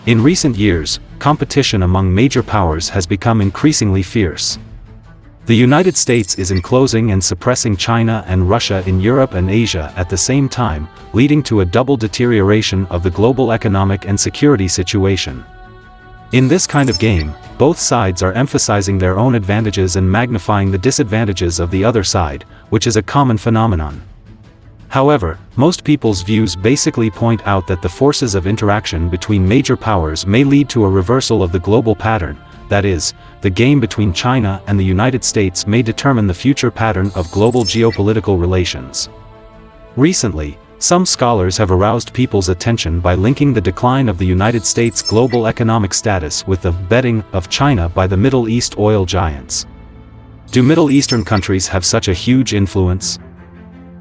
In recent years, competition among major powers has become increasingly fierce. The United States is enclosing and suppressing China and Russia in Europe and Asia at the same time, leading to a double deterioration of the global economic and security situation. In this kind of game, both sides are emphasizing their own advantages and magnifying the disadvantages of the other side, which is a common phenomenon. However, most people's views basically point out that the forces of interaction between major powers may lead to a reversal of the global pattern, that is, the game between China and the United States may determine the future pattern of global geopolitical relations. Recently, some scholars have aroused people's attention by linking the decline of the United States' global economic status with the betting of China by the Middle East oil giants. Do Middle Eastern countries have such a huge influence?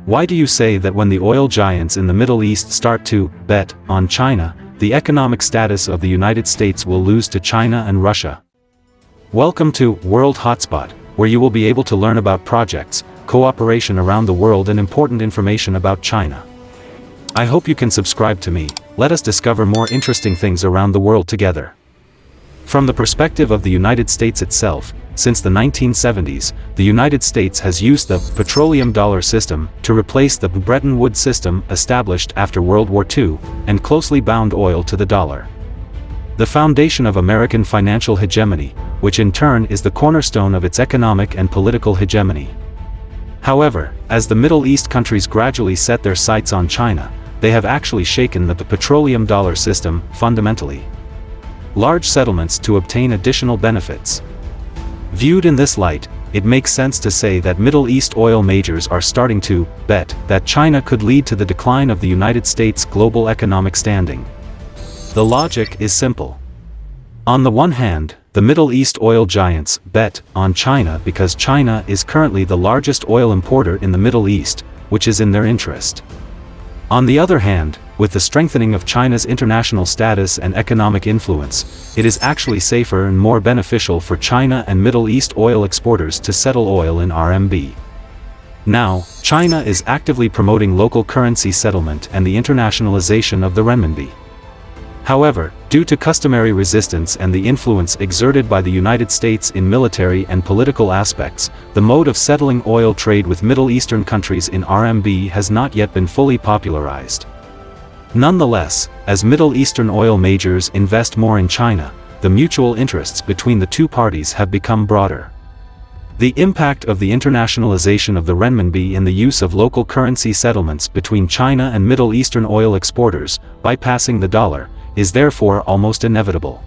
Why do you say that when the oil giants in the Middle East start to bet on China, the economic status of the United States will lose to China and Russia? Welcome to World Hotspot, where you will be able to learn about projects, cooperation around the world and important information about China. I hope you can subscribe to me. Let us discover more interesting things around the world together. From the perspective of the United States itself, since the 1970s, the United States has used the petroleum dollar system to replace the Bretton Woods system established after World War II, and closely bound oil to the dollar. The foundation of American financial hegemony, which in turn is the cornerstone of its economic and political hegemony. However, as the Middle East countries gradually set their sights on China, they have actually shaken the petroleum dollar system fundamentally. Large settlements to obtain additional benefits. Viewed in this light, it makes sense to say that Middle East oil majors are starting to bet that China could lead to the decline of the United States' global economic standing. The logic is simple. On the one hand, the Middle East oil giants bet on China because China is currently the largest oil importer in the Middle East, which is in their interest. On the other hand, with the strengthening of China's international status and economic influence, it is actually safer and more beneficial for China and Middle East oil exporters to settle oil in RMB. Now, China is actively promoting local currency settlement and the internationalization of the renminbi. However, due to customary resistance and the influence exerted by the United States in military and political aspects, the mode of settling oil trade with Middle Eastern countries in RMB has not yet been fully popularized. Nonetheless, as Middle Eastern oil majors invest more in China, the mutual interests between the two parties have become broader. The impact of the internationalization of the renminbi and the use of local currency settlements between China and Middle Eastern oil exporters, bypassing the dollar, is therefore almost inevitable.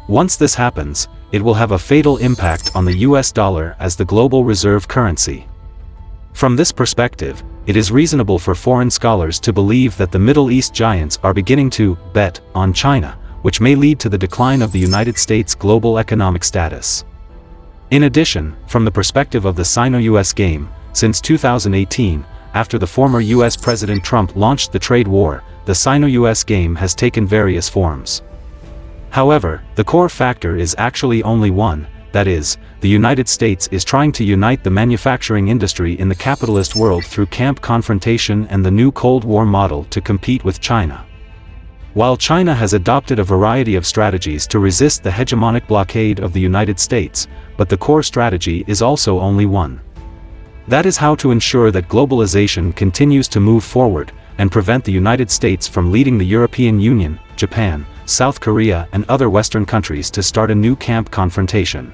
Once this happens, it will have a fatal impact on the US dollar as the global reserve currency. From this perspective, it is reasonable for foreign scholars to believe that the Middle East giants are beginning to bet on China, which may lead to the decline of the United States' global economic status. In addition, from the perspective of the Sino-US game, since 2018, after the former US President Trump launched the trade war, the Sino-US game has taken various forms. However, the core factor is actually only one, that is, the United States is trying to unite the manufacturing industry in the capitalist world through camp confrontation and the new Cold War model to compete with China. While China has adopted a variety of strategies to resist the hegemonic blockade of the United States, but the core strategy is also only one. That is how to ensure that globalization continues to move forward, and prevent the United States from leading the European Union, Japan, South Korea and other Western countries to start a new camp confrontation.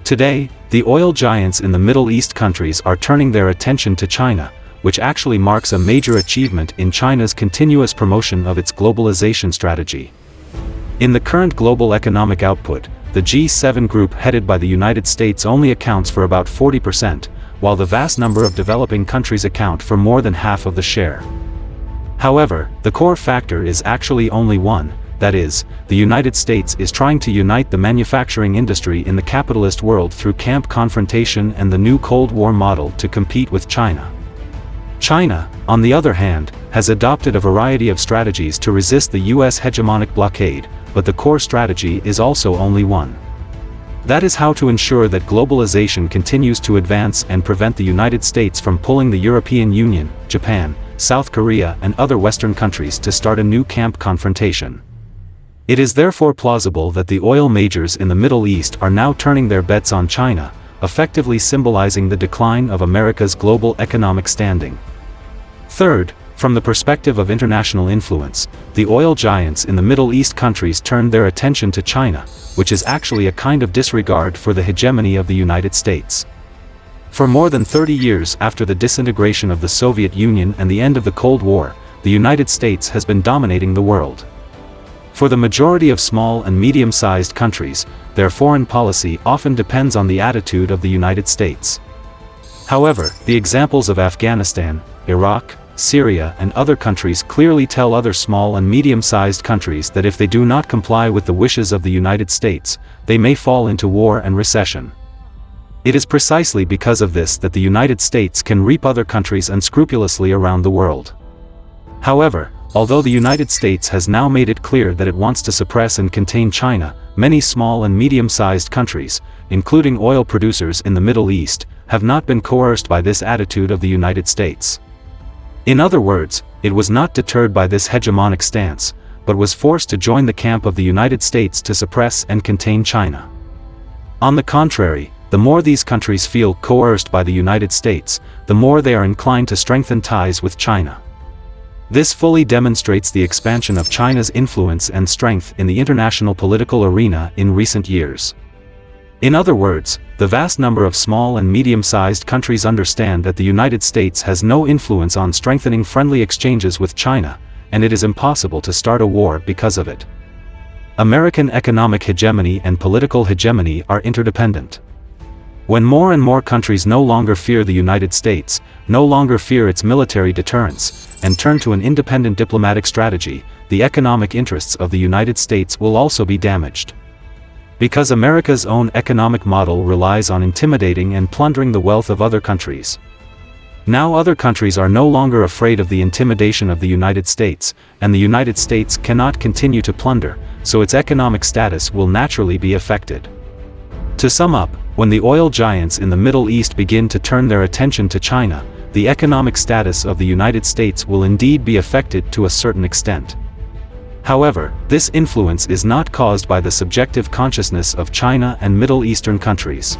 Today, the oil giants in the Middle East countries are turning their attention to China, which actually marks a major achievement in China's continuous promotion of its globalization strategy. In the current global economic output, the G7 group headed by the United States only accounts for about 40%, while the vast number of developing countries account for more than half of the share. However, the core factor is actually only one, that is, the United States is trying to unite the manufacturing industry in the capitalist world through camp confrontation and the new Cold War model to compete with China. China, on the other hand, has adopted a variety of strategies to resist the US hegemonic blockade, but the core strategy is also only one. That is how to ensure that globalization continues to advance and prevent the United States from pulling the European Union, Japan, South Korea and other Western countries to start a new camp confrontation. It is therefore plausible that the oil majors in the Middle East are now turning their bets on China, effectively symbolizing the decline of America's global economic standing. Third, from the perspective of international influence, the oil giants in the Middle East countries turned their attention to China, which is actually a kind of disregard for the hegemony of the United States. For more than 30 years after the disintegration of the Soviet Union and the end of the Cold War, the United States has been dominating the world. For the majority of small and medium-sized countries, their foreign policy often depends on the attitude of the United States. However, the examples of Afghanistan, Iraq, Syria and other countries clearly tell other small and medium-sized countries that if they do not comply with the wishes of the United States, they may fall into war and recession. It is precisely because of this that the United States can reap other countries unscrupulously around the world. However, although the United States has now made it clear that it wants to suppress and contain China, many small and medium-sized countries, including oil producers in the Middle East, have not been coerced by this attitude of the United States. In other words, it was not deterred by this hegemonic stance, but was forced to join the camp of the United States to suppress and contain China. On the contrary, the more these countries feel coerced by the United States, the more they are inclined to strengthen ties with China. This fully demonstrates the expansion of China's influence and strength in the international political arena in recent years. In other words, the vast number of small and medium-sized countries understand that the United States has no influence on strengthening friendly exchanges with China, and it is impossible to start a war because of it. American economic hegemony and political hegemony are interdependent. When more and more countries no longer fear the United States, no longer fear its military deterrence, and turn to an independent diplomatic strategy, the economic interests of the United States will also be damaged. Because America's own economic model relies on intimidating and plundering the wealth of other countries. Now other countries are no longer afraid of the intimidation of the United States, and the United States cannot continue to plunder, so its economic status will naturally be affected. To sum up, when the oil giants in the Middle East begin to turn their attention to China, the economic status of the United States will indeed be affected to a certain extent. However, this influence is not caused by the subjective consciousness of China and Middle Eastern countries.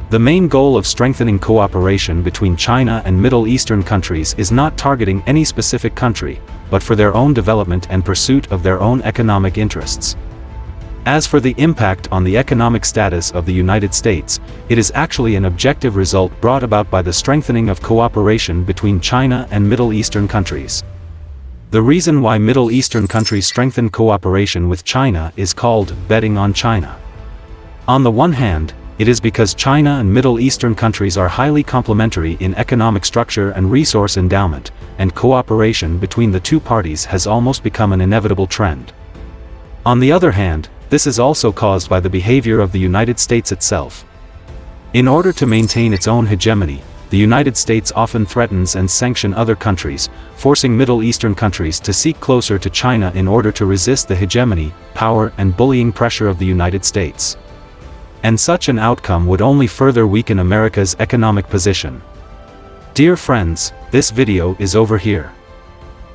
The main goal of strengthening cooperation between China and Middle Eastern countries is not targeting any specific country, but for their own development and pursuit of their own economic interests. As for the impact on the economic status of the United States, it is actually an objective result brought about by the strengthening of cooperation between China and Middle Eastern countries. The reason why Middle Eastern countries strengthen cooperation with China is called betting on China. On the one hand, it is because China and Middle Eastern countries are highly complementary in economic structure and resource endowment, and cooperation between the two parties has almost become an inevitable trend. On the other hand, this is also caused by the behavior of the United States itself. In order to maintain its own hegemony, the United States often threatens and sanctions other countries, forcing Middle Eastern countries to seek closer to China in order to resist the hegemony, power and bullying pressure of the United States. And such an outcome would only further weaken America's economic position. Dear friends, this video is over here.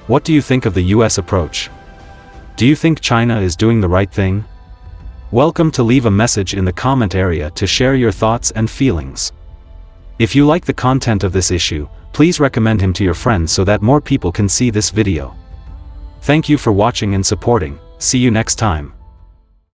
What do you think of the US approach? Do you think China is doing the right thing? Welcome to leave a message in the comment area to share your thoughts and feelings. If you like the content of this issue, please recommend him to your friends so that more people can see this video. Thank you for watching and supporting. See you next time.